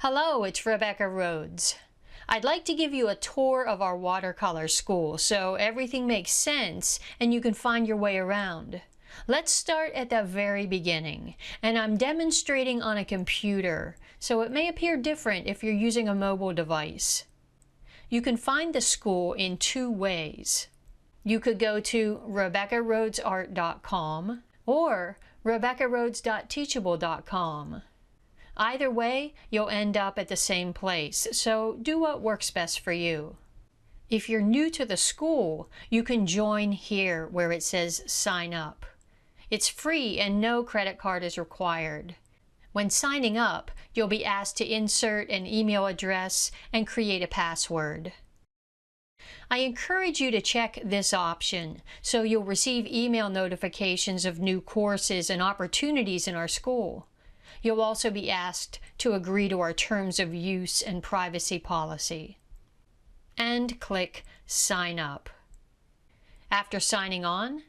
Hello, it's Rebecca Rhodes. I'd like to give you a tour of our watercolor school so everything makes sense and you can find your way around. Let's start at the very beginning, and I'm demonstrating on a computer, so it may appear different if you're using a mobile device. You can find the school in two ways. You could go to RebeccaRhodesArt.com or RebeccaRhodes.teachable.com. Either way, you'll end up at the same place, so do what works best for you. If you're new to the school, you can join here where it says Sign Up. It's free and no credit card is required. When signing up, you'll be asked to insert an email address and create a password. I encourage you to check this option so you'll receive email notifications of new courses and opportunities in our school. You'll also be asked to agree to our terms of use and privacy policy. And click Sign Up. After signing on,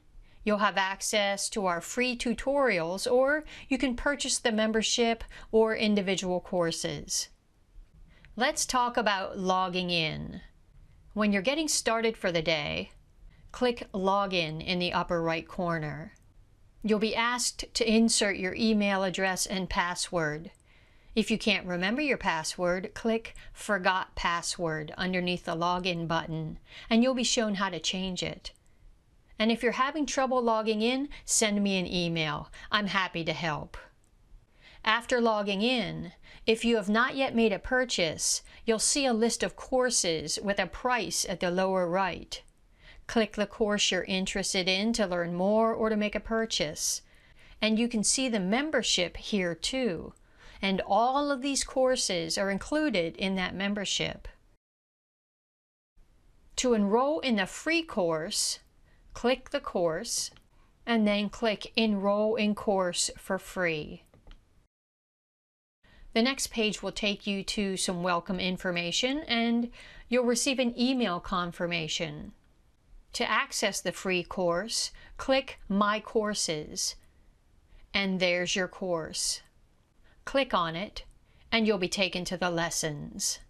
you'll have access to our free tutorials, or you can purchase the membership or individual courses. Let's talk about logging in. When you're getting started for the day, click Login in the upper right corner. You'll be asked to insert your email address and password. If you can't remember your password, click Forgot Password underneath the Login button, and you'll be shown how to change it. And if you're having trouble logging in, send me an email. I'm happy to help. After logging in, if you have not yet made a purchase, you'll see a list of courses with a price at the lower right. Click the course you're interested in to learn more or to make a purchase. And you can see the membership here too. And all of these courses are included in that membership. To enroll in the free course, click the course and then click Enroll in Course for free. The next page will take you to some welcome information and you'll receive an email confirmation. To access the free course, click My Courses, and there's your course. Click on it, and you'll be taken to the lessons.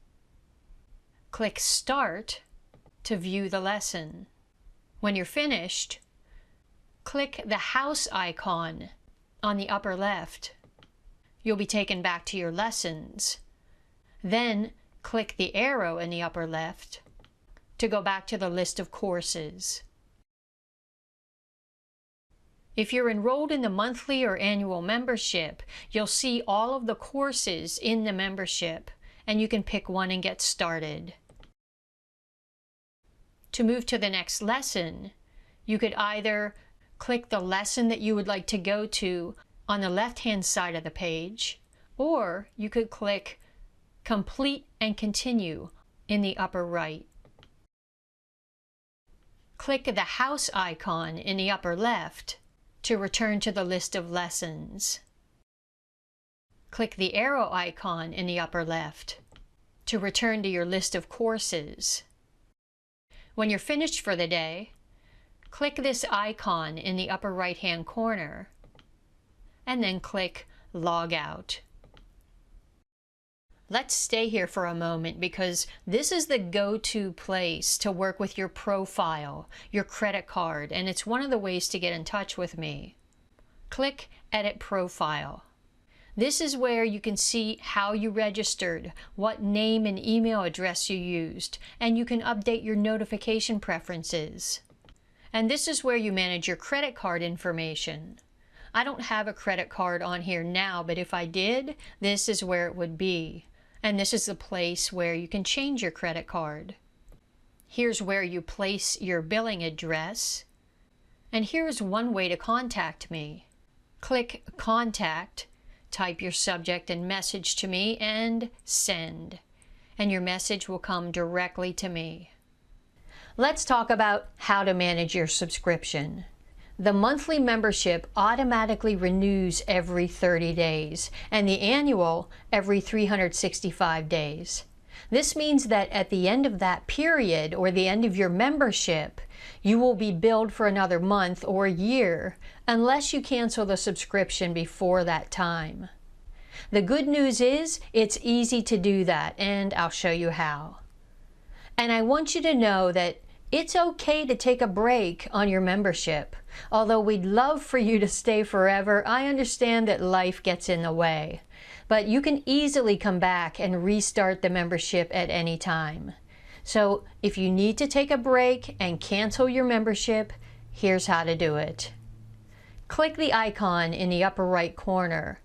Click Start to view the lesson. When you're finished, click the house icon on the upper left. You'll be taken back to your lessons. Then click the arrow in the upper left to go back to the list of courses. If you're enrolled in the monthly or annual membership, you'll see all of the courses in the membership, and you can pick one and get started. To move to the next lesson, you could either click the lesson that you would like to go to on the left-hand side of the page, or you could click Complete and Continue in the upper right. Click the house icon in the upper left to return to the list of lessons. Click the arrow icon in the upper left to return to your list of courses. When you're finished for the day, click this icon in the upper right-hand corner and then click Log Out. Let's stay here for a moment because this is the go-to place to work with your profile, your credit card, and it's one of the ways to get in touch with me. Click Edit Profile. This is where you can see how you registered, what name and email address you used, and you can update your notification preferences. And this is where you manage your credit card information. I don't have a credit card on here now, but if I did, this is where it would be. And this is the place where you can change your credit card. Here's where you place your billing address. And here's one way to contact me. Click Contact, type your subject and message to me, and send. And your message will come directly to me. Let's talk about how to manage your subscription. The monthly membership automatically renews every 30 days, and the annual every 365 days. This means that at the end of that period, or the end of your membership, you will be billed for another month or year, unless you cancel the subscription before that time. The good news is it's easy to do that, and I'll show you how. And I want you to know that it's okay to take a break on your membership. Although we'd love for you to stay forever, I understand that life gets in the way. But you can easily come back and restart the membership at any time. So if you need to take a break and cancel your membership, here's how to do it. Click the icon in the upper right corner,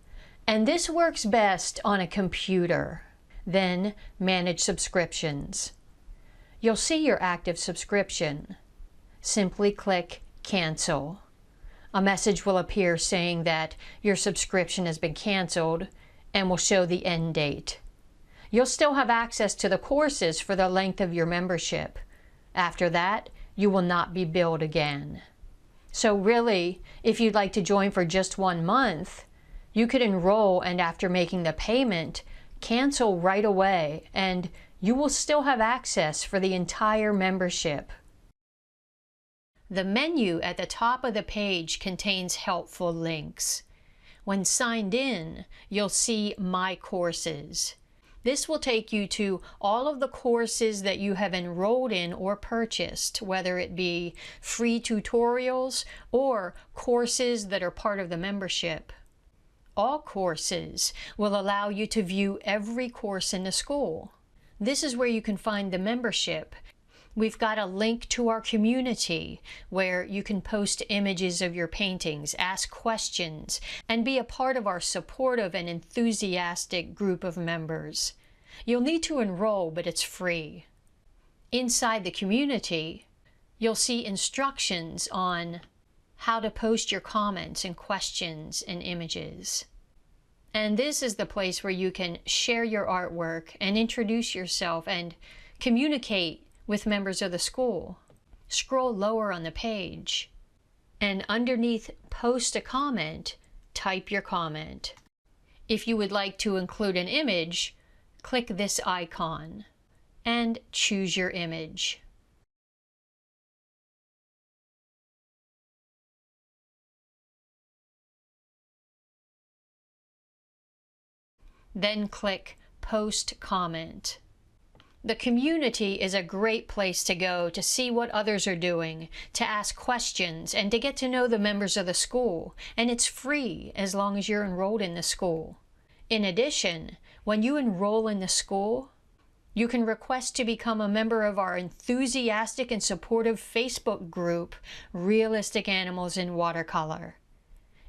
and this works best on a computer. Then Manage Subscriptions. You'll see your active subscription. Simply click Cancel. A message will appear saying that your subscription has been canceled and will show the end date. You'll still have access to the courses for the length of your membership. After that, you will not be billed again. So really, if you'd like to join for just 1 month, you could enroll and after making the payment, cancel right away, and you will still have access for the entire membership. The menu at the top of the page contains helpful links. When signed in, you'll see My Courses. This will take you to all of the courses that you have enrolled in or purchased, whether it be free tutorials or courses that are part of the membership. All courses will allow you to view every course in the school. This is where you can find the membership. We've got a link to our community where you can post images of your paintings, ask questions, and be a part of our supportive and enthusiastic group of members. You'll need to enroll, but it's free. Inside the community, you'll see instructions on how to post your comments and questions and images. And this is the place where you can share your artwork and introduce yourself and communicate with members of the school. Scroll lower on the page, and underneath Post a Comment, type your comment. If you would like to include an image, click this icon and choose your image. Then click Post Comment. The community is a great place to go to see what others are doing, to ask questions, and to get to know the members of the school. And it's free as long as you're enrolled in the school. In addition, when you enroll in the school, you can request to become a member of our enthusiastic and supportive Facebook group, Realistic Animals in Watercolor.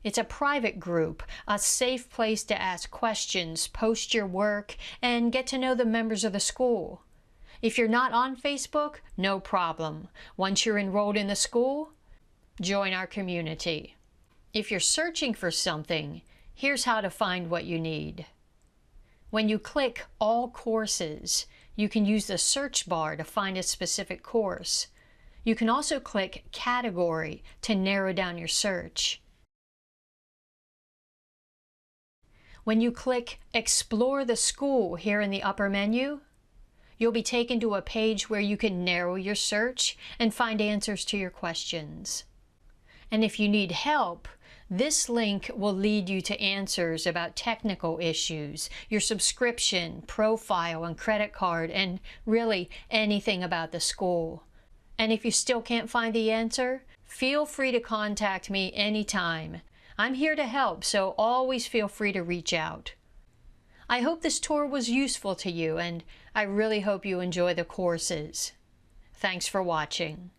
It's a private group, a safe place to ask questions, post your work, and get to know the members of the school. If you're not on Facebook, no problem. Once you're enrolled in the school, join our community. If you're searching for something, here's how to find what you need. When you click All Courses, you can use the search bar to find a specific course. You can also click Category to narrow down your search. When you click Explore the School here in the upper menu, you'll be taken to a page where you can narrow your search and find answers to your questions. And if you need help, this link will lead you to answers about technical issues, your subscription, profile, and credit card, and really anything about the school. And if you still can't find the answer, feel free to contact me anytime. I'm here to help, so always feel free to reach out. I hope this tour was useful to you, and I really hope you enjoy the courses. Thanks for watching.